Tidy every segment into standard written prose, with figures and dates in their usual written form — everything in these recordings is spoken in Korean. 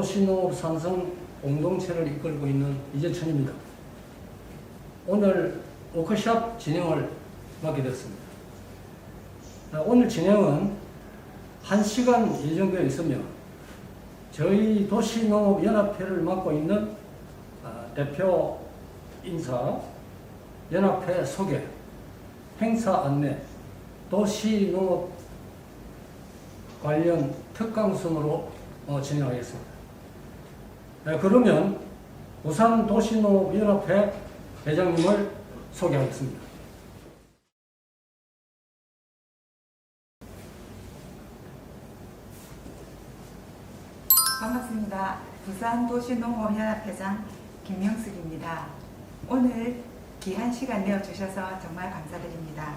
도시농업 산성 공동체를 이끌고 있는 이재천입니다. 오늘 워크숍 진행을 맡게 됐습니다. 오늘 진행은 1시간 예정되어 있으며 저희 도시농업연합회를 맡고 있는 대표 인사, 연합회 소개, 행사 안내, 도시농업 관련 특강순으로 진행하겠습니다. 그러면 부산도시농업연합회 회장님을 소개하겠습니다. 반갑습니다. 부산도시농업연합회장 김명숙입니다. 오늘 귀한 시간 내어주셔서 정말 감사드립니다.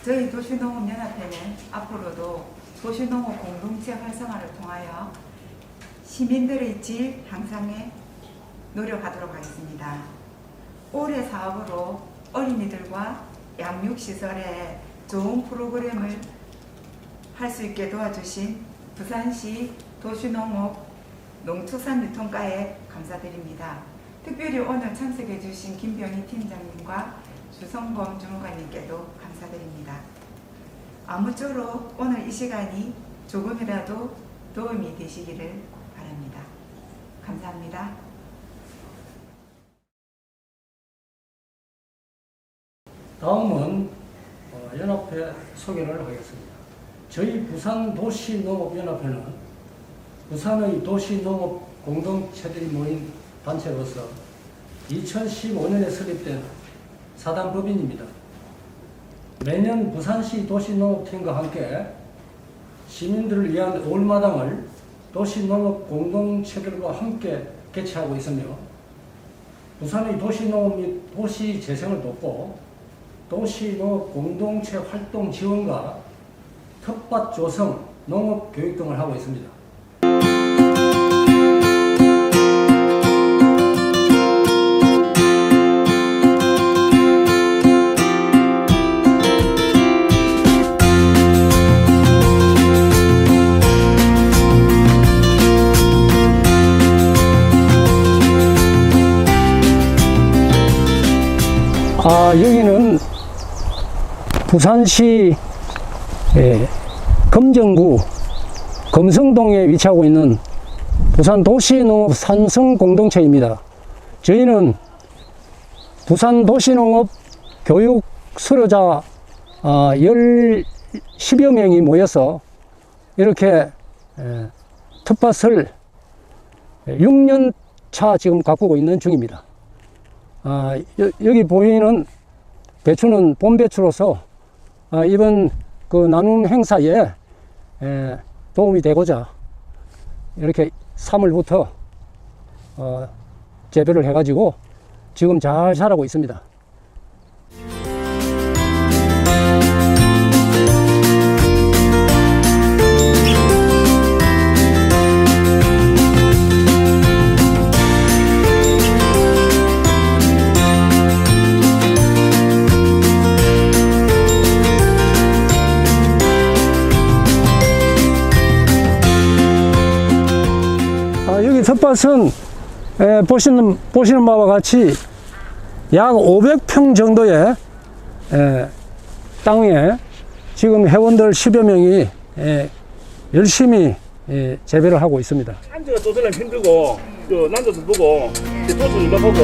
저희 도시농업연합회는 앞으로도 도시농업 공동체 활성화를 통하여 시민들의 질 향상에 노력하도록 하겠습니다. 올해 사업으로 어린이들과 양육시설에 좋은 프로그램을 할 수 있게 도와주신 부산시 도시농업 농축산유통과에 감사드립니다. 특별히 오늘 참석해 주신 김병희 팀장님과 주성범 주무관님께도 감사드립니다. 아무쪼록 오늘 이 시간이 조금이라도 도움이 되시기를 바랍니다. 감사합니다. 다음은 연합회 소개를 하겠습니다. 저희 부산도시농업연합회는 부산의 도시농업 공동체들이 모인 단체로서 2015년에 설립된 사단법인입니다. 매년 부산시 도시농업팀과 함께 시민들을 위한 올마당을 도시농업 공동체들과 함께 개최하고 있으며 부산의 도시농업 및 도시재생을 돕고 도시농업 공동체 활동 지원과 텃밭 조성, 농업 교육 등을 하고 있습니다. 여기는 부산시 금정구 금성동에 위치하고 있는 부산도시농업 산성공동체입니다. 저희는 부산도시농업 교육 수료자 10여 명이 모여서 이렇게 텃밭을 6년 차 지금 가꾸고 있는 중입니다. 여기 보이는 배추는 봄 배추로서 이번 그 나눔 행사에 도움이 되고자 이렇게 3월부터 재배를 해가지고 지금 잘 자라고 있습니다. 여기 텃밭은 보시는 바와 같이 약 500평 정도의 땅에 지금 회원들 10여 명이 열심히 재배를 하고 있습니다. 앉아가 떠들면 힘들고 남자도 보고 또도 이거 보고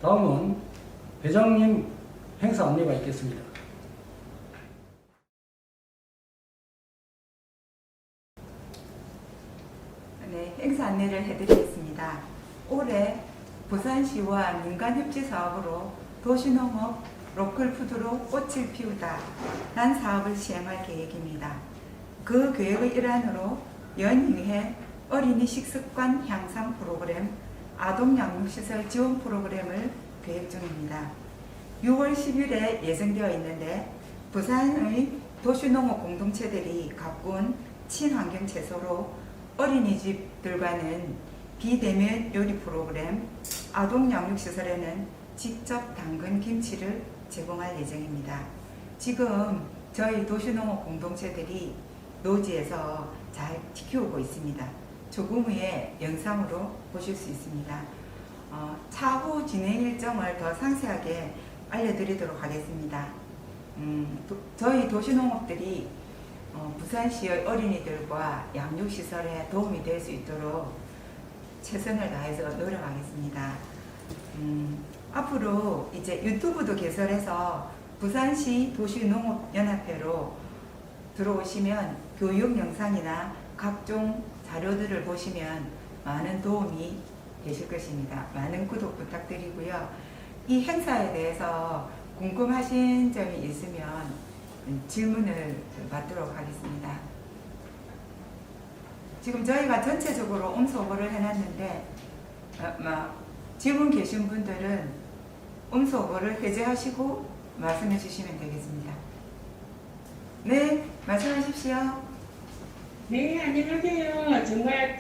다음은 회장님 행사 안내가 있겠습니다. 네, 행사 안내를 해드리겠습니다. 올해 부산시와 민간협지 사업으로 도시농업 로컬푸드로 꽃을 피우다 란 사업을 시행할 계획입니다. 그 계획의 일환으로 연휴에 어린이 식습관 향상 프로그램, 아동양육시설 지원 프로그램을 계획 중입니다. 6월 10일에 예정되어 있는데 부산의 도시농업 공동체들이 가꾼 친환경 채소로 어린이집들과는 비대면 요리 프로그램, 아동양육시설에는 직접 담근 김치를 제공할 예정입니다. 지금 저희 도시농업 공동체들이 노지에서 잘 지켜오고 있습니다. 조금 후에 영상으로 보실 수 있습니다. 차후 진행 일정을 더 상세하게 알려드리도록 하겠습니다. 저희 도시농업들이 부산시의 어린이들과 양육시설에 도움이 될 수 있도록 최선을 다해서 노력하겠습니다. 앞으로 이제 유튜브도 개설해서 부산시 도시농업연합회로 들어오시면 교육 영상이나 각종 자료들을 보시면 많은 도움이 되실 것입니다. 많은 구독 부탁드리고요. 이 행사에 대해서 궁금하신 점이 있으면 질문을 받도록 하겠습니다. 지금 저희가 전체적으로 음소거를 해놨는데 질문 계신 분들은 음소거를 해제하시고 말씀해 주시면 되겠습니다. 네, 말씀하십시오. 네, 안녕하세요. 정말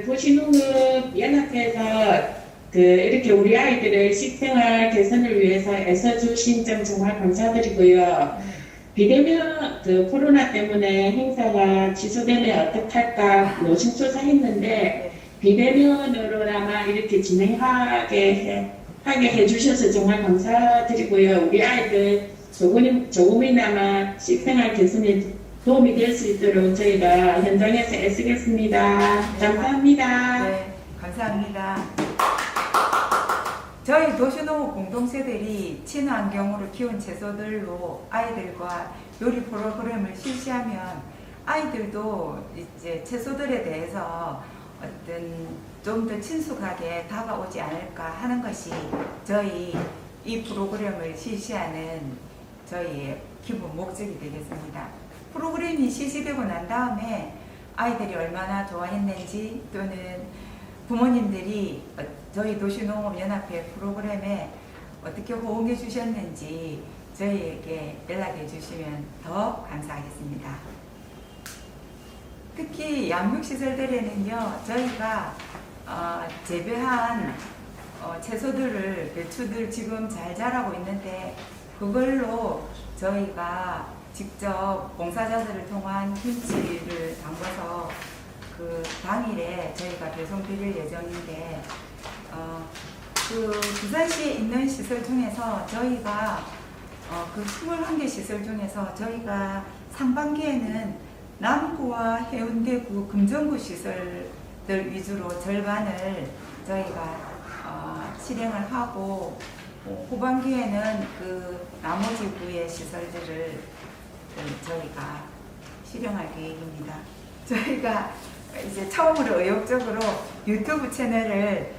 도시농업연합회에서 이렇게 우리 아이들의 식생활 개선을 위해서 애써주신 점 정말 감사드리고요. 비대면 코로나 때문에 행사가 취소되면 어떡할까 노심초사했는데 비대면으로나마 이렇게 진행하게 해주셔서 정말 감사드리고요. 우리 아이들 조금이나마 식생활 개선에 도움이 될 수 있도록 저희가 현장에서 애쓰겠습니다. 감사합니다. 네, 감사합니다. 저희 도시농업 공동체들이 친환경으로 키운 채소들로 아이들과 요리 프로그램을 실시하면 아이들도 이제 채소들에 대해서 어떤 좀 더 친숙하게 다가오지 않을까 하는 것이 저희 이 프로그램을 실시하는 저희의 기본 목적이 되겠습니다. 프로그램이 실시되고 난 다음에 아이들이 얼마나 좋아했는지 또는 부모님들이 저희 도시농업연합회 프로그램에 어떻게 호응해 주셨는지 저희에게 연락해 주시면 더 감사하겠습니다. 특히 양육시설들에는요, 저희가 재배한 채소들을, 배추들 지금 잘 자라고 있는데 그걸로 저희가 직접 봉사자들을 통한 김치를 담궈서 그 당일에 저희가 배송드릴 예정인데 부산시에 있는 시설 중에서 저희가 그 21개 시설 중에서 저희가 상반기에는 남구와 해운대구, 금정구 시설들 위주로 절반을 저희가 실행을 하고 후반기에는 그 나머지 구의 시설들을 저희가 실행할 계획입니다. 저희가 이제 처음으로 의욕적으로 유튜브 채널을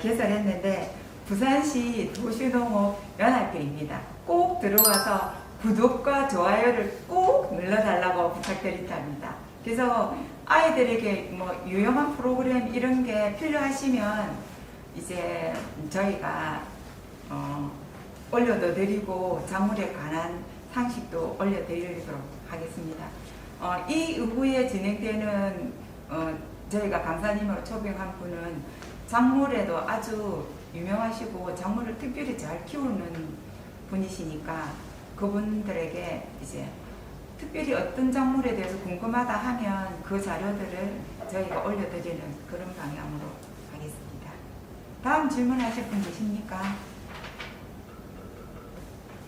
개설했는데 부산시 도시농업연합회입니다. 꼭 들어와서 구독과 좋아요를 꼭 눌러달라고 부탁드린답니다. 그래서 아이들에게 뭐 유용한 프로그램 이런 게 필요하시면 이제 저희가 올려도 드리고 작물에 관한 상식도 올려드리도록 하겠습니다. 이 이후에 진행되는 저희가 강사님으로 초빙한 분은 작물에도 아주 유명하시고 작물을 특별히 잘 키우는 분이시니까 그분들에게 이제 특별히 어떤 작물에 대해서 궁금하다 하면 그 자료들을 저희가 올려드리는 그런 방향으로 하겠습니다. 다음 질문하실 분 계십니까?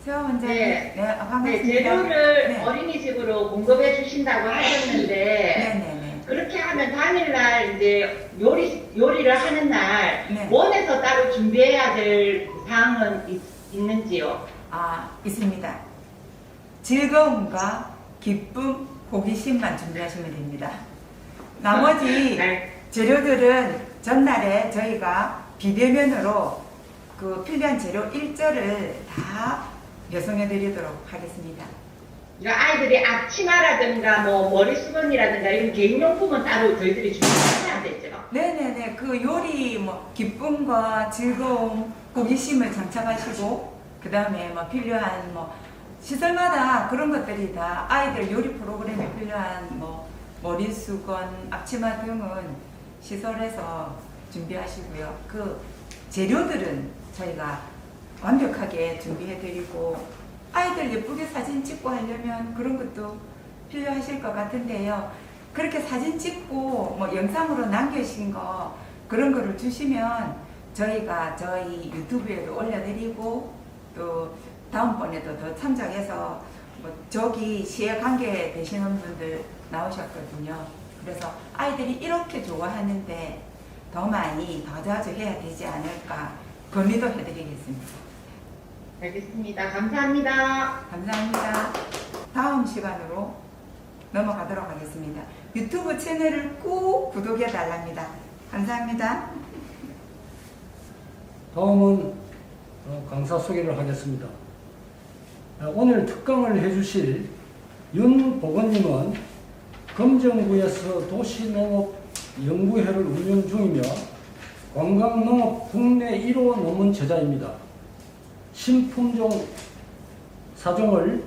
세화 원장님, 네. 반갑습니다. 네, 재료를 네. 어린이집으로 공급해 주신다고 하셨는데 네네네. 그렇게 하면 당일날 이제 요리를 하는 날 네. 원에서 따로 준비해야 될 사항은 있는지요? 있습니다. 즐거움과 기쁨, 호기심만 준비하시면 됩니다. 나머지 네. 재료들은 전날에 저희가 비대면으로 그 필요한 재료 일절을 다 배송해 드리도록 하겠습니다. 그러니까 아이들이 앞치마라든가 뭐 머리수건이라든가 이런 개인용품은 따로 저희들이 준비해야 되죠. 네네네. 그 요리 뭐 기쁨과 즐거움, 호기심을 장착하시고 그 다음에 뭐 필요한 뭐 시설마다 그런 것들이 다 아이들 요리 프로그램에 필요한 뭐 머리수건, 앞치마 등은 시설에서 준비하시고요. 그 재료들은 저희가 완벽하게 준비해드리고 아이들 예쁘게 사진 찍고 하려면 그런 것도 필요하실 것 같은데요. 그렇게 사진 찍고 뭐 영상으로 남겨주신 거 그런 거를 주시면 저희가 저희 유튜브에도 올려드리고 또 다음번에도 더 참작해서 뭐 저기 시해관계 되시는 분들 나오셨거든요. 그래서 아이들이 이렇게 좋아하는데 더 많이 더 자주 해야 되지 않을까 건의도 해드리겠습니다. 알겠습니다. 감사합니다. 감사합니다. 다음 시간으로 넘어가도록 하겠습니다. 유튜브 채널을 꼭 구독해 달랍니다. 감사합니다. 다음은 강사 소개를 하겠습니다. 오늘 특강을 해주실 윤보건님은 금정구에서 도시농업연구회를 운영 중이며 관광농업 국내 1호 논문 저자입니다. 신품종 사종을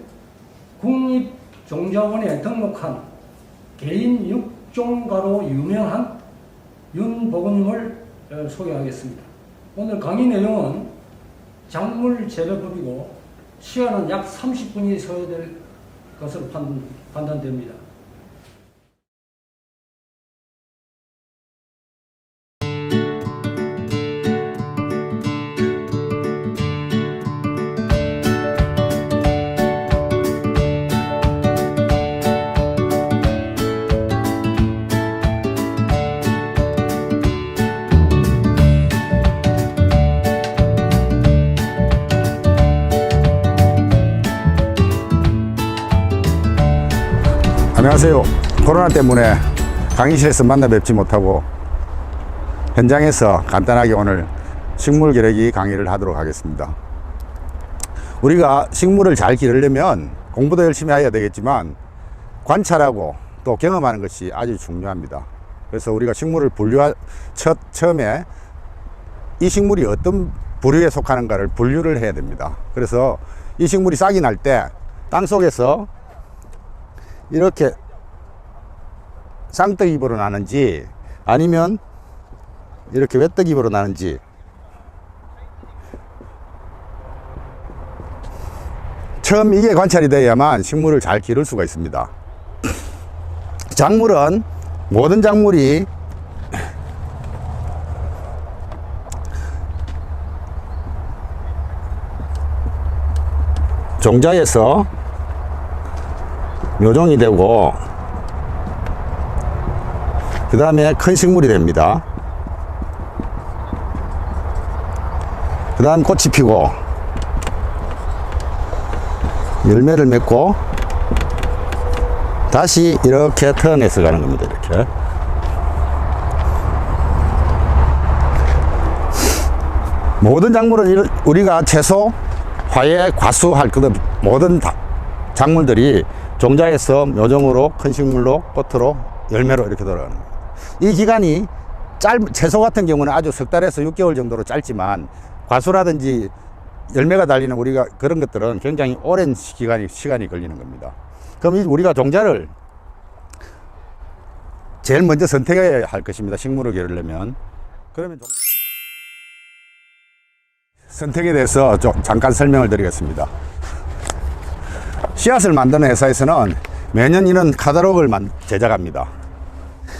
국립종자원에 등록한 개인 육종가로 유명한 윤보건님을 소개하겠습니다. 오늘 강의 내용은 작물 재배법이고 시간은 약 30분이 소요될 것으로 판단됩니다. 안녕하세요. 코로나 때문에 강의실에서 만나 뵙지 못하고 현장에서 간단하게 오늘 식물 기르기 강의를 하도록 하겠습니다. 우리가 식물을 잘 기르려면 공부도 열심히 해야 되겠지만 관찰하고 또 경험하는 것이 아주 중요합니다. 그래서 우리가 식물을 처음에 이 식물이 어떤 부류에 속하는가를 분류를 해야 됩니다. 그래서 이 식물이 싹이 날 때 땅속에서 이렇게 쌍떡잎으로 나는지 아니면 이렇게 외떡잎으로 나는지 처음 이게 관찰이 돼야만 식물을 잘 기를 수가 있습니다. 작물은 모든 작물이 종자에서 묘종이 되고 그 다음에 큰 식물이 됩니다. 그 다음 꽃이 피고 열매를 맺고 다시 이렇게 턴해서 가는 겁니다. 이렇게 모든 작물은 우리가 채소, 화훼, 과수 할 것 없이 모든 작물들이 종자에서 묘종으로 큰 식물로 꽃으로 열매로 이렇게 돌아가는 거예요. 이 기간이 채소 같은 경우는 아주 석 달에서 6개월 정도로 짧지만 과수라든지 열매가 달리는 우리가 그런 것들은 굉장히 오랜 시간이 걸리는 겁니다. 그럼 우리가 종자를 제일 먼저 선택해야 할 것입니다. 식물을 기르려면. 그러면 선택에 대해서 잠깐 설명을 드리겠습니다. 씨앗을 만드는 회사에서는 매년 이런 카탈로그를 제작합니다.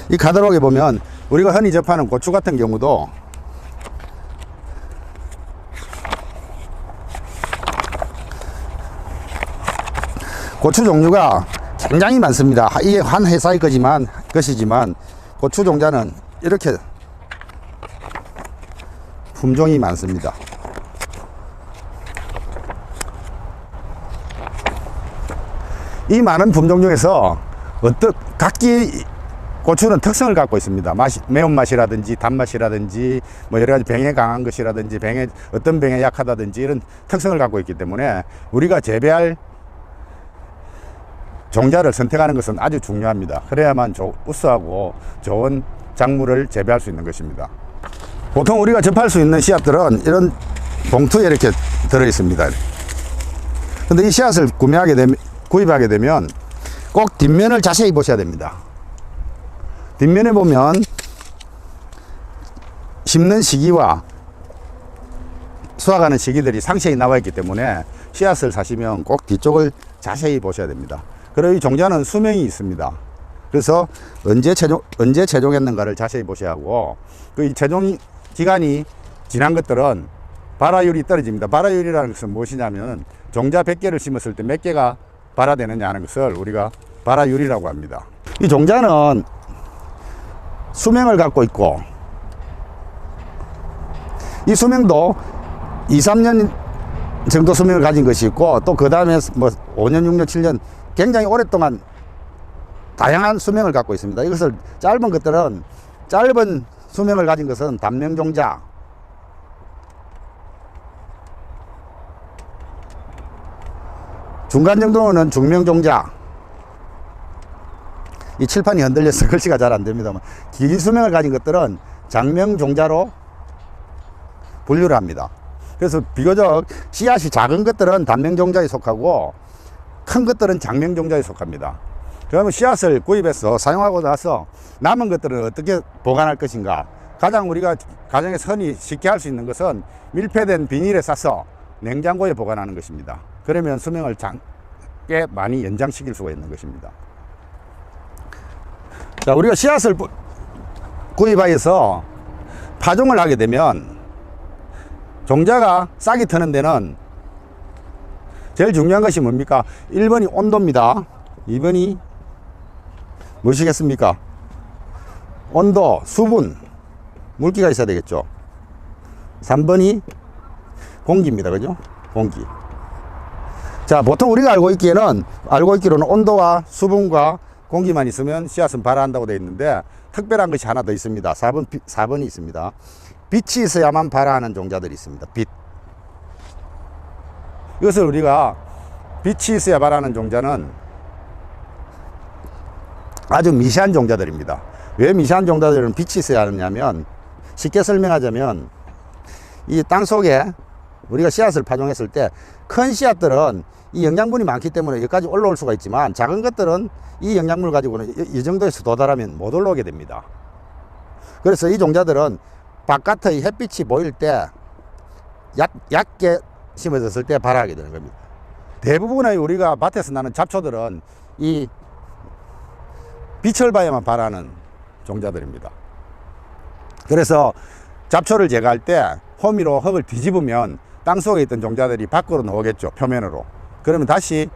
이 카탈로그에 보면 우리가 흔히 접하는 고추 같은 경우도 고추 종류가 굉장히 많습니다. 이게 한 회사의 것이지만 고추 종자는 이렇게 품종이 많습니다. 이 많은 품종 중에서 각기 고추는 특성을 갖고 있습니다. 매운맛이라든지 단맛이라든지 뭐 여러 가지 병에 강한 것이라든지 어떤 병에 약하다든지 이런 특성을 갖고 있기 때문에 우리가 재배할 종자를 선택하는 것은 아주 중요합니다. 그래야만 우수하고 좋은 작물을 재배할 수 있는 것입니다. 보통 우리가 접할 수 있는 씨앗들은 이런 봉투에 이렇게 들어 있습니다. 근데 이 씨앗을 구입하게 되면 꼭 뒷면을 자세히 보셔야 됩니다. 뒷면에 보면 심는 시기와 수확하는 시기들이 상세히 나와 있기 때문에 씨앗을 사시면 꼭 뒤쪽을 자세히 보셔야 됩니다. 그리고 이 종자는 수명이 있습니다. 그래서 언제 채종했는가를 자세히 보셔야 하고, 그 이 채종 기간이 지난 것들은 발화율이 떨어집니다. 발화율이라는 것은 무엇이냐면 종자 100개를 심었을 때 몇 개가 발화되느냐 하는 것을 우리가 발화율이라고 합니다. 이 종자는 수명을 갖고 있고, 이 수명도 2, 3년 정도 수명을 가진 것이 있고, 또 그 다음에 뭐 5년, 6년, 7년 굉장히 오랫동안 다양한 수명을 갖고 있습니다. 이것을 짧은 것들은, 짧은 수명을 가진 것은 단명종자, 중간 정도는 중명종자, 이 칠판이 흔들려서 글씨가 잘 안 됩니다만, 긴 수명을 가진 것들은 장명종자로 분류를 합니다. 그래서 비교적 씨앗이 작은 것들은 단명종자에 속하고 큰 것들은 장명종자에 속합니다. 그러면 씨앗을 구입해서 사용하고 나서 남은 것들은 어떻게 보관할 것인가? 가장 우리가 가정에서 흔히 쉽게 할 수 있는 것은 밀폐된 비닐에 싸서 냉장고에 보관하는 것입니다. 그러면 수명을 꽤 많이 연장시킬 수가 있는 것입니다. 자, 우리가 씨앗을 구입하여서 파종을 하게 되면 종자가 싹이 트는 데는 제일 중요한 것이 뭡니까? 1번이 온도입니다. 2번이 무엇이겠습니까? 온도, 수분, 물기가 있어야 되겠죠. 3번이 공기입니다. 그죠? 공기. 자, 보통 우리가 알고 있기로는 온도와 수분과 공기만 있으면 씨앗은 발화한다고 되어 있는데, 특별한 것이 하나 더 있습니다. 4번이 있습니다. 빛이 있어야만 발화하는 종자들이 있습니다. 빛. 이것을 우리가 빛이 있어야 발화하는 종자는 아주 미세한 종자들입니다. 왜 미세한 종자들은 빛이 있어야 하느냐면, 쉽게 설명하자면 이 땅 속에 우리가 씨앗을 파종했을 때 큰 씨앗들은 이 영양분이 많기 때문에 여기까지 올라올 수가 있지만, 작은 것들은 이 영양분을 가지고는 이 정도에서 도달하면 못 올라오게 됩니다. 그래서 이 종자들은 바깥의 햇빛이 보일 때 얕게 심어졌을 때 발화하게 되는 겁니다. 대부분의 우리가 밭에서 나는 잡초들은 이 빛을 봐야만 발화하는 종자들입니다. 그래서 잡초를 제거할 때 호미로 흙을 뒤집으면 땅속에 있던 종자들이 밖으로 나오겠죠. 표면으로. 그러면 다시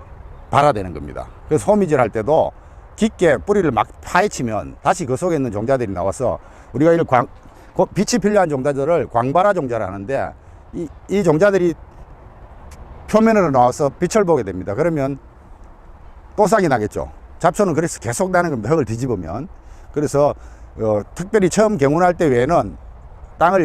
발화되는 겁니다. 그래서 호미질 할 때도 깊게 뿌리를 막 파헤치면 다시 그 속에 있는 종자들이 나와서, 우리가 이를 빛이 필요한 종자들을 광발화 종자를 하는데, 이 종자들이 표면으로 나와서 빛을 보게 됩니다. 그러면 또 싹이 나겠죠. 잡초는 그래서 계속 나는 겁니다. 흙을 뒤집으면. 그래서 특별히 처음 경운할 때 외에는 땅을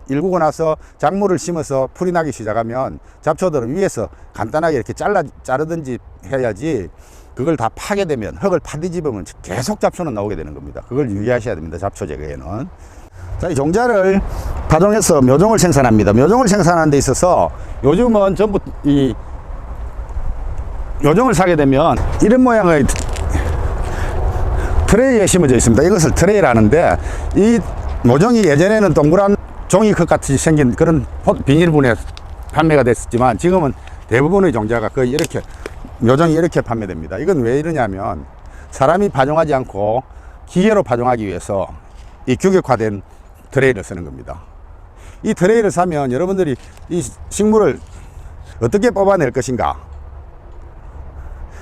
일구고 나서 작물을 심어서 풀이 나기 시작하면 잡초들은 위에서 간단하게 이렇게 자르든지 해야지, 그걸 다 파게 되면, 흙을 파뒤집으면 계속 잡초는 나오게 되는 겁니다. 그걸 유의하셔야 됩니다. 잡초 제거에는. 자, 이 종자를 파종해서 묘종을 생산합니다. 묘종을 생산하는 데 있어서 요즘은 전부 이 묘종을 사게 되면 이런 모양의 트레이에 심어져 있습니다. 이것을 트레이를 하는데, 이 모종이 예전에는 동그란 종이컵 같이 생긴 그런 비닐분에 판매가 됐었지만, 지금은 대부분의 종자가 거의 이렇게 묘종이 이렇게 판매됩니다. 이건 왜 이러냐면, 사람이 파종하지 않고 기계로 파종하기 위해서 이 규격화된 트레이를 쓰는 겁니다. 이 트레이를 사면 여러분들이 이 식물을 어떻게 뽑아낼 것인가,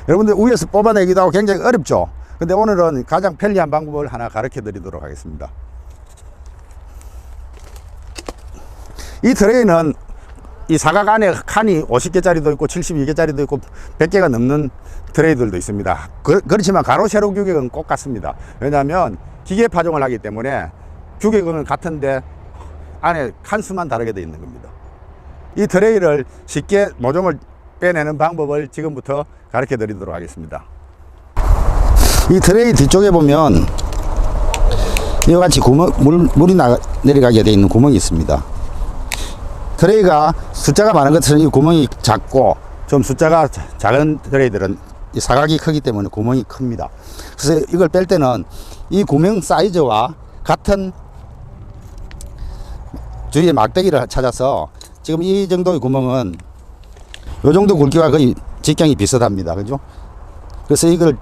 여러분들 위에서 뽑아내기도 하고 굉장히 어렵죠. 근데 오늘은 가장 편리한 방법을 하나 가르쳐 드리도록 하겠습니다. 이 트레이는 이 사각 안에 칸이 50개짜리도 있고 72개짜리도 있고 100개가 넘는 트레이들도 있습니다. 그렇지만 가로 세로 규격은 꼭 같습니다. 왜냐하면 기계 파종을 하기 때문에 규격은 같은데 안에 칸수만 다르게 되어 있는 겁니다. 이 트레이를 쉽게 모종을 빼내는 방법을 지금부터 가르쳐 드리도록 하겠습니다. 이 트레이 뒤쪽에 보면 이와 같이 물이 내려가게 되어 있는 구멍이 있습니다. 트레이가 숫자가 많은 것은 이 구멍이 작고, 좀 숫자가 작은 트레이들은 이 사각이 크기 때문에 구멍이 큽니다. 그래서 이걸 뺄 때는 이 구멍 사이즈와 같은 주위의 막대기를 찾아서 지금 이 정도의 구멍은 요 정도 굵기와 거의 직경이 비슷합니다. 그죠? 그래서 이걸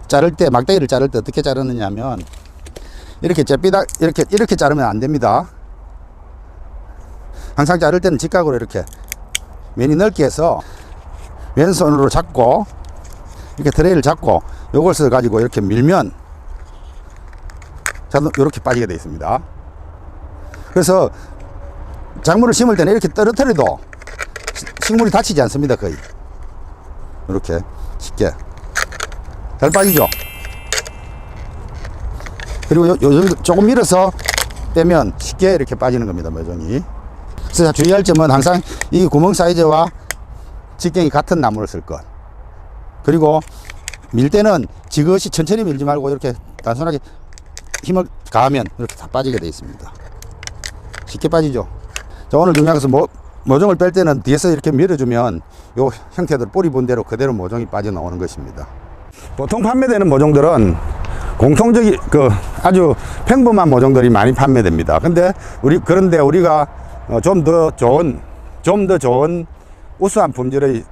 자를 때, 막대기를 자를 때 어떻게 자르느냐 하면 이렇게 이렇게 자르면 안 됩니다. 항상 자를 때는 직각으로 이렇게 면이 넓게 해서 왼손으로 잡고 이렇게 트레이를 잡고 요것을 가지고 이렇게 밀면 자동 이렇게 빠지게 되어 있습니다. 그래서 작물을 심을 때는 이렇게 떨어뜨려도 식물이 다치지 않습니다. 거의 이렇게 쉽게 잘 빠지죠. 그리고 요 정도 조금 밀어서 빼면 쉽게 이렇게 빠지는 겁니다. 모종이. 그래서 주의할 점은 항상 이 구멍 사이즈와 직경이 같은 나무를 쓸 것. 그리고 밀 때는 지그시 천천히 밀지 말고 이렇게 단순하게 힘을 가하면 이렇게 다 빠지게 되어 있습니다. 쉽게 빠지죠. 자, 오늘 중요한 것은 모종을 뺄 때는 뒤에서 이렇게 밀어주면 요 형태들 뿌리 본대로 그대로 모종이 빠져나오는 것입니다. 보통 판매되는 모종들은 공통적인 아주 평범한 모종들이 많이 판매됩니다. 그런데 우리가 좀 더 좋은 우수한 품질의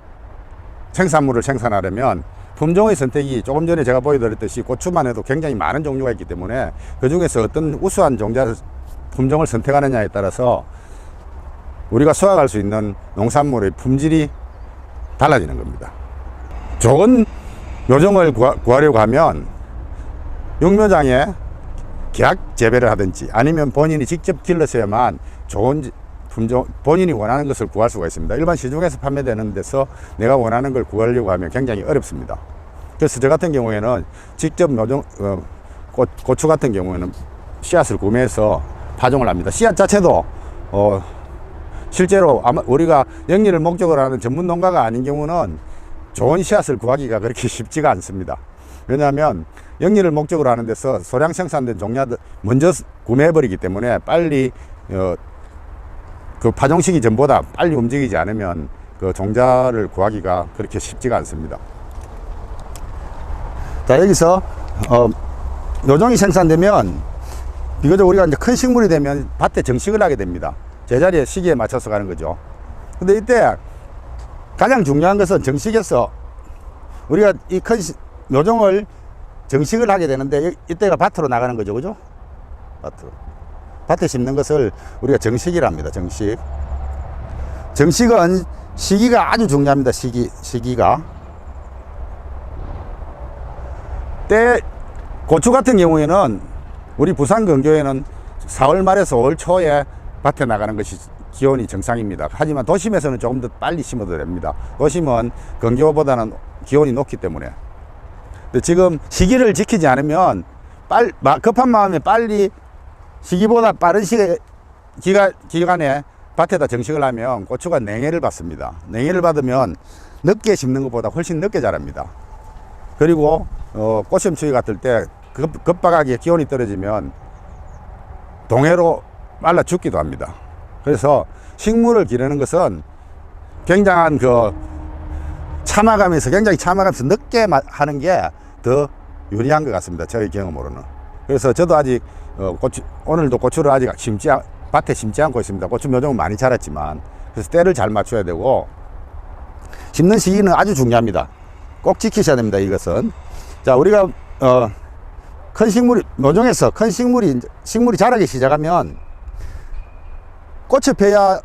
생산물을 생산하려면 품종의 선택이 조금 전에 제가 보여드렸듯이 고추만 해도 굉장히 많은 종류가 있기 때문에 그 중에서 어떤 우수한 품종을 선택하느냐에 따라서 우리가 수확할 수 있는 농산물의 품질이 달라지는 겁니다. 좋은 묘종을 구하려고 하면 육묘장에 계약 재배를 하든지 아니면 본인이 직접 길러서야만 좋은 품종, 본인이 원하는 것을 구할 수가 있습니다. 일반 시중에서 판매되는 데서 내가 원하는 걸 구하려고 하면 굉장히 어렵습니다. 그래서 저 같은 경우에는 직접 묘종, 고추 같은 경우에는 씨앗을 구매해서 파종을 합니다. 씨앗 자체도 실제로 아마 우리가 영리를 목적으로 하는 전문 농가가 아닌 경우는 좋은 씨앗을 구하기가 그렇게 쉽지가 않습니다. 왜냐하면 영리를 목적으로 하는 데서 소량 생산된 종자들 먼저 구매해버리기 때문에 빨리 그 파종 시기 전보다 빨리 움직이지 않으면 그 종자를 구하기가 그렇게 쉽지가 않습니다. 자, 여기서 묘종이 생산되면 비교적 우리가 이제 큰 식물이 되면 밭에 정식을 하게 됩니다. 제자리에 시기에 맞춰서 가는 거죠. 근데 이때 가장 중요한 것은 정식에서 우리가 이 큰 묘종을 정식을 하게 되는데 이때가 밭으로 나가는 거죠. 그죠? 밭에 심는 것을 우리가 정식이라 합니다. 정식은 시기가 아주 중요합니다. 시기가. 고추 같은 경우에는 우리 부산 근교에는 4월 말에서 5월 초에 밭에 나가는 것이 기온이 정상입니다. 하지만 도심에서는 조금 더 빨리 심어도 됩니다. 도심은 근교보다는 기온이 높기 때문에. 근데 지금 시기를 지키지 않으면 급한 마음에 빨리 시기보다 빠른 기간에 밭에다 정식을 하면 고추가 냉해를 받습니다. 냉해를 받으면 늦게 심는 것보다 훨씬 늦게 자랍니다. 그리고 꽃샘추위 같을 때 급박하게 기온이 떨어지면 동해로 말라 죽기도 합니다. 그래서 식물을 기르는 것은 굉장히 참아가면서 늦게 하는 게 더 유리한 것 같습니다. 저희 경험으로는. 그래서 저도 아직 오늘도 고추를 아직 밭에 심지 않고 있습니다. 고추 묘종은 많이 자랐지만. 그래서 때를 잘 맞춰야 되고 심는 시기는 아주 중요합니다. 꼭 지키셔야 됩니다. 이것은. 자, 우리가 큰 묘종에서 큰 식물이 자라기 시작하면 꽃이 펴야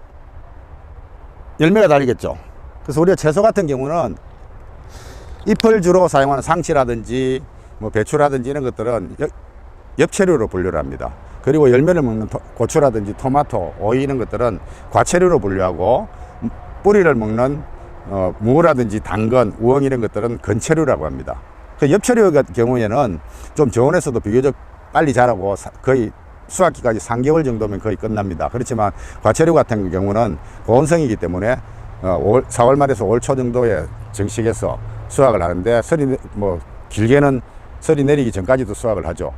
열매가 달리겠죠. 그래서 우리가 채소 같은 경우는 잎을 주로 사용하는 상치라든지 배추라든지 이런 것들은 엽채류로 분류를 합니다. 그리고 열매를 먹는 고추라든지 토마토, 오이 이런 것들은 과채류로 분류하고 뿌리를 먹는 무라든지 당근, 우엉 이런 것들은 건채류라고 합니다. 그 엽채류 같은 경우에는 좀 저온에서도 비교적 빨리 자라고 거의 수확기까지 3개월 정도면 거의 끝납니다. 그렇지만 과채류 같은 경우는 고온성이기 때문에 4월 말에서 5월 초 정도에 정식해서 수확을 하는데 길게는 설이 내리기 전까지도 수확을 하죠.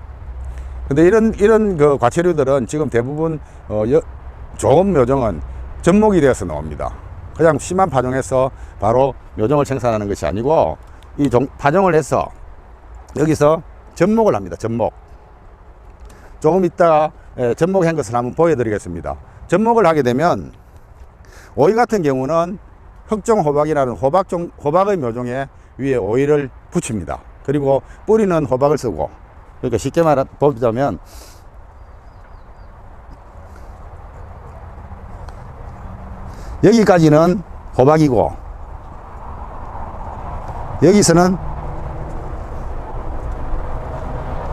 근데 이런 그 과채류들은 지금 대부분 좋은 묘종은 접목이 되어서 나옵니다. 그냥 씨만 파종해서 바로 묘종을 생산하는 것이 아니고 파종을 해서 여기서 접목을 합니다. 접목. 조금 이따가 접목한 것을 한번 보여드리겠습니다. 접목을 하게 되면 오이 같은 경우는 흑종호박이라는 호박의 묘종에 위에 오이를 붙입니다. 그리고 뿌리는 호박을 쓰고, 그러니까 쉽게 말하자면 여기까지는 호박이고 여기서는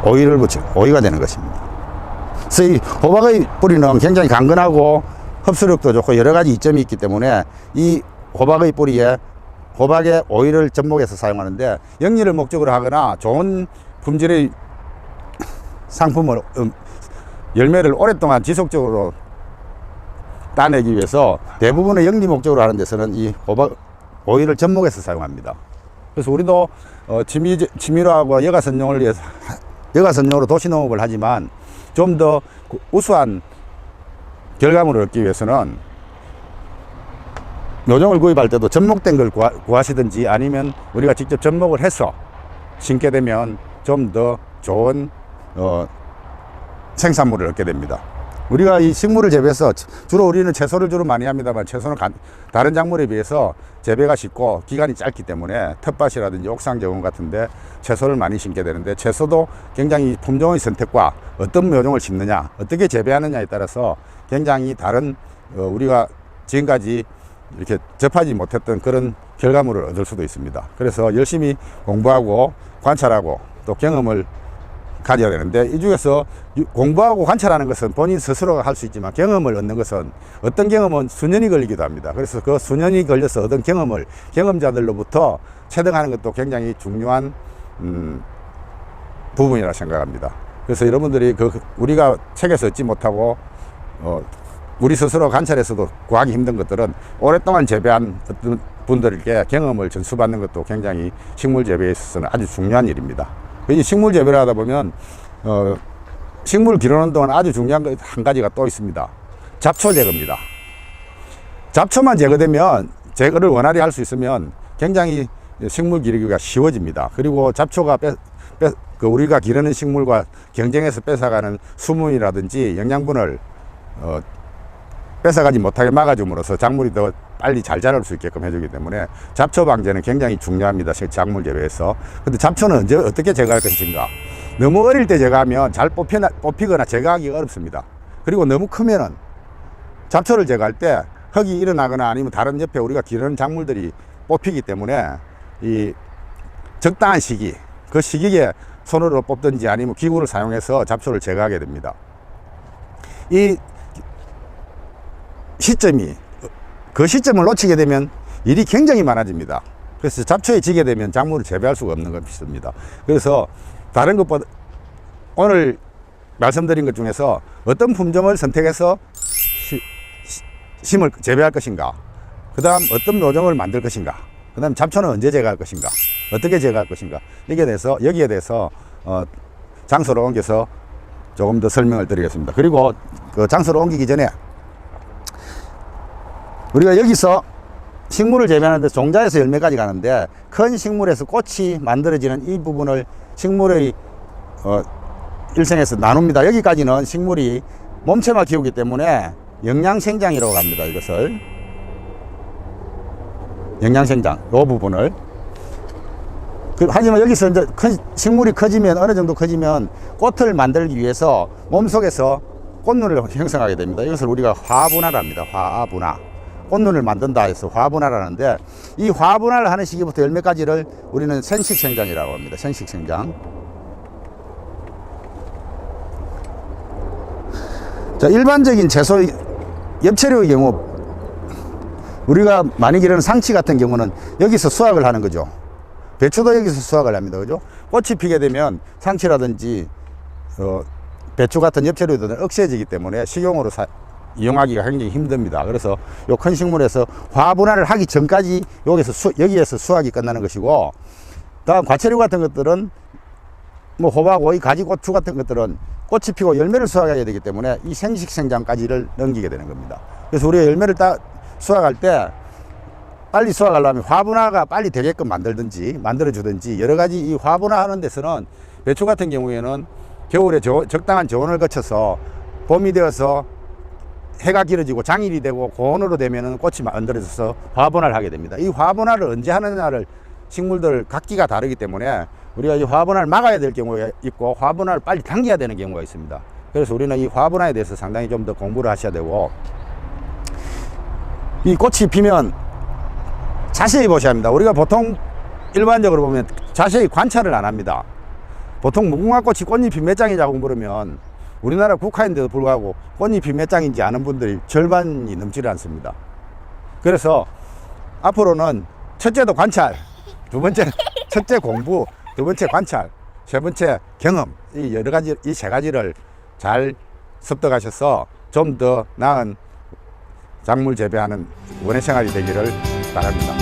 오이를 붙여 오이가 되는 것입니다. 그래서 이 호박의 뿌리는 굉장히 강건하고 흡수력도 좋고 여러 가지 이점이 있기 때문에 이 호박의 뿌리에 호박의 오이를 접목해서 사용하는데, 영리를 목적으로 하거나 좋은 품질의 상품을 열매를 오랫동안 지속적으로 따내기 위해서 대부분의 영리 목적으로 하는 데서는 이 호박 오이를 접목해서 사용합니다. 그래서 우리도 취미로 하고 여가선용을 위해서 여가선용으로 도시농업을 하지만 좀 더 우수한 결과물을 얻기 위해서는 묘종을 구입할 때도 접목된 걸 구하시든지 아니면 우리가 직접 접목을 해서 심게 되면 좀 더 좋은 생산물을 얻게 됩니다. 우리가 이 식물을 재배해서 주로 우리는 채소를 주로 많이 합니다만, 채소는 다른 작물에 비해서 재배가 쉽고 기간이 짧기 때문에 텃밭이라든지 옥상 정원 같은데 채소를 많이 심게 되는데, 채소도 굉장히 품종의 선택과 어떤 묘종을 심느냐, 어떻게 재배하느냐에 따라서 굉장히 다른 우리가 지금까지 이렇게 접하지 못했던 그런 결과물을 얻을 수도 있습니다. 그래서 열심히 공부하고 관찰하고 또 경험을 가져야 되는데, 이 중에서 공부하고 관찰하는 것은 본인 스스로가 할 수 있지만 경험을 얻는 것은 어떤 경험은 수년이 걸리기도 합니다. 그래서 그 수년이 걸려서 얻은 경험을 경험자들로부터 체득하는 것도 굉장히 중요한 부분이라 생각합니다. 그래서 여러분들이 우리가 책에서 얻지 못하고 우리 스스로 관찰해서도 구하기 힘든 것들은 오랫동안 재배한 어떤 분들에게 경험을 전수받는 것도 굉장히 식물 재배에 있어서는 아주 중요한 일입니다. 이 식물 재배를 하다 보면 식물 기르는 동안 아주 중요한 것 한 가지가 또 있습니다. 잡초 제거입니다. 잡초만 제거되면, 제거를 원활히 할 수 있으면 굉장히 식물 기르기가 쉬워집니다. 그리고 잡초가 우리가 기르는 식물과 경쟁해서 뺏어가는 수분이라든지 영양분을 뺏어가지 못하게 막아줌으로써 작물이 더 빨리 잘 자랄 수 있게끔 해주기 때문에 잡초 방제는 굉장히 중요합니다. 작물 재배에서. 근데 잡초는 어떻게 제거할 것인가? 너무 어릴 때 제거하면 잘 뽑히거나 제거하기가 어렵습니다. 그리고 너무 크면은 잡초를 제거할 때 흙이 일어나거나 아니면 다른 옆에 우리가 기르는 작물들이 뽑히기 때문에 이 적당한 시기, 그 시기에 손으로 뽑든지 아니면 기구를 사용해서 잡초를 제거하게 됩니다. 이 시점이, 그 시점을 놓치게 되면 일이 굉장히 많아집니다. 그래서 잡초에 지게 되면 작물을 재배할 수가 없는 것입니다. 그래서 다른 것보다 오늘 말씀드린 것 중에서 어떤 품종을 선택해서 심을 재배할 것인가, 그 다음 어떤 묘종을 만들 것인가, 그 다음 잡초는 언제 제거할 것인가, 어떻게 제거할 것인가, 여기에 대해서 장소로 옮겨서 조금 더 설명을 드리겠습니다. 그리고 그 장소로 옮기기 전에 우리가 여기서 식물을 재배하는데 종자에서 열매까지 가는데, 큰 식물에서 꽃이 만들어지는 이 부분을 식물의 일생에서 나눕니다. 여기까지는 식물이 몸체만 키우기 때문에 영양생장이라고 합니다. 이것을 영양생장, 이 부분을. 하지만 여기서 이제 식물이 커지면, 어느 정도 커지면 꽃을 만들기 위해서 몸속에서 꽃눈을 형성하게 됩니다. 이것을 우리가 화분화를 합니다. 화분화. 꽃눈을 만든다 해서 화분화를 하는데, 이 화분화를 하는 시기부터 열매까지를 우리는 생식생장이라고 합니다. 생식생장. 자, 일반적인 채소, 엽채류의 경우 우리가 많이 기르는 상치 같은 경우는 여기서 수확을 하는 거죠. 배추도 여기서 수확을 합니다. 그죠? 꽃이 피게 되면 상치라든지 배추 같은 엽채류들은 억세지기 때문에 식용으로 이용하기가 굉장히 힘듭니다. 그래서 요 큰 식물에서 화분화를 하기 전까지 여기에서 수확이 끝나는 것이고, 다음 과채류 같은 것들은 뭐 호박, 오이, 가지, 고추 같은 것들은 꽃이 피고 열매를 수확해야 되기 때문에 이 생식생장까지를 넘기게 되는 겁니다. 그래서 우리가 열매를 수확할 때 빨리 수확하려면 화분화가 빨리 되게끔 만들어주든지 여러 가지, 이 화분화 하는 데서는 배추 같은 경우에는 겨울에 적당한 저온을 거쳐서 봄이 되어서 해가 길어지고 장일이 되고 고온으로 되면은 꽃이 만들어져서 화분화를 하게 됩니다. 이 화분화를 언제 하느냐를 식물들 각기가 다르기 때문에 우리가 이 화분화를 막아야 될 경우가 있고 화분화를 빨리 당겨야 되는 경우가 있습니다. 그래서 우리는 이 화분화에 대해서 상당히 좀 더 공부를 하셔야 되고, 이 꽃이 피면 자세히 보셔야 합니다. 우리가 보통 일반적으로 보면 자세히 관찰을 안 합니다. 보통 무궁화꽃이 꽃잎이 몇 장이냐고 물으면 우리나라 국화인데도 불구하고 꽃잎이 몇 장인지 아는 분들이 절반이 넘지 않습니다. 그래서 앞으로는 첫째도 관찰, 두 번째 첫째 공부, 두 번째 관찰, 세 번째 경험, 이 여러 가지, 이 세 가지를 잘 습득하셔서 좀 더 나은 작물 재배하는 원예 생활이 되기를 바랍니다.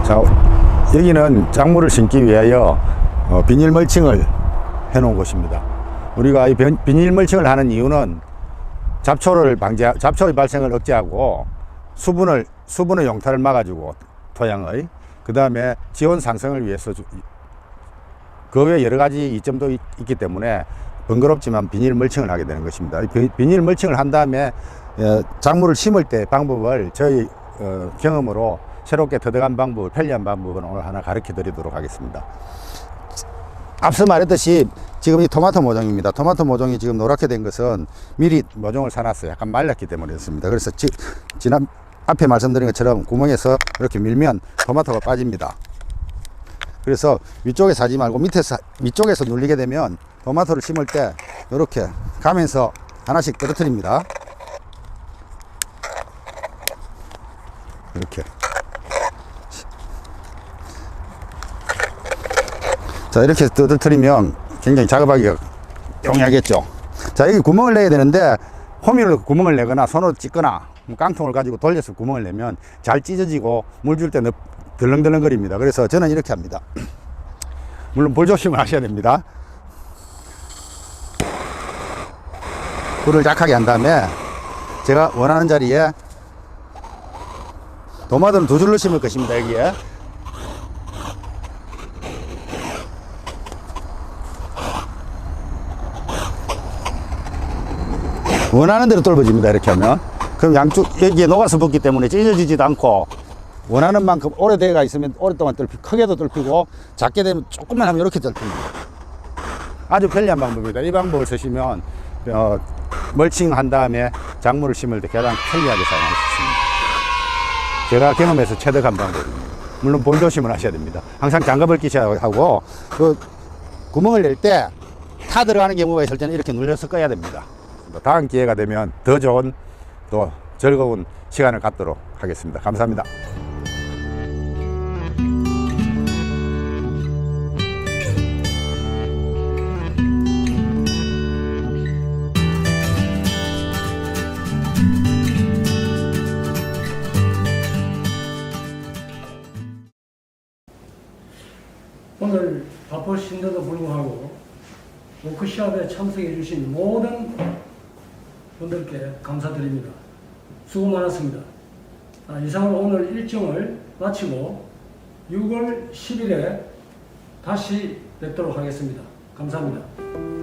자, 여기는 작물을 심기 위하여 비닐 멀칭을 해 놓은 곳입니다. 우리가 이 비닐 멀칭을 하는 이유는 잡초의 발생을 억제하고 수분의 용탈을 막아주고 토양의, 그 다음에 지온 상승을 위해서 그 외에 여러 가지 이점도 있기 때문에 번거롭지만 비닐 멀칭을 하게 되는 것입니다. 비닐 멀칭을 한 다음에 작물을 심을 때 방법을 저희 경험으로 새롭게 터득한 방법을, 편리한 방법을 오늘 하나 가르쳐 드리도록 하겠습니다. 앞서 말했듯이 지금 이 토마토 모종입니다. 토마토 모종이 지금 노랗게 된 것은 미리 모종을 사놨어요. 약간 말랐기 때문이었습니다. 그래서 지난 앞에 말씀드린 것처럼 구멍에서 이렇게 밀면 토마토가 빠집니다. 그래서 위쪽에서 하지 말고 밑쪽에서 눌리게 되면 토마토를 심을 때 이렇게 가면서 하나씩 떨어뜨립니다. 이렇게. 자, 이렇게 떨어뜨리면 굉장히 작업하기가 용이하겠죠. 자, 여기 구멍을 내야 되는데 호미로 구멍을 내거나 손으로 찢거나 깡통을 가지고 돌려서 구멍을 내면 잘 찢어지고 물 줄 때 덜렁덜렁거립니다. 그래서 저는 이렇게 합니다. 물론 불 조심을 하셔야 됩니다. 불을 약하게 한 다음에 제가 원하는 자리에 토마토는 두 줄로 심을 것입니다. 여기에 원하는 대로 뚫어집니다. 이렇게 하면. 그럼 양쪽 여기에 녹아서 붙기 때문에 찢어지지도 않고 원하는 만큼 오래돼가 있으면 오랫동안 크게도 뚫히고 작게 되면 조금만 하면 이렇게 뚫힙니다. 아주 편리한 방법입니다. 이 방법을 쓰시면 멀칭한 다음에 작물을 심을 때 가장 편리하게 사용할 수 있습니다. 제가 경험해서 체득한 방법입니다. 물론 볼 조심을 하셔야 됩니다. 항상 장갑을 끼셔야 하고, 그 구멍을 낼 때 타 들어가는 경우가 있을 때는 이렇게 눌려서 꺼야 됩니다. 다음 기회가 되면 더 좋은 또 즐거운 시간을 갖도록 하겠습니다. 감사합니다. 오늘 바쁘신데도 불구하고 워크숍에 참석해 주신 모든 분들께 감사드립니다. 수고 많았습니다. 이상으로 오늘 일정을 마치고 6월 10일에 다시 뵙도록 하겠습니다. 감사합니다.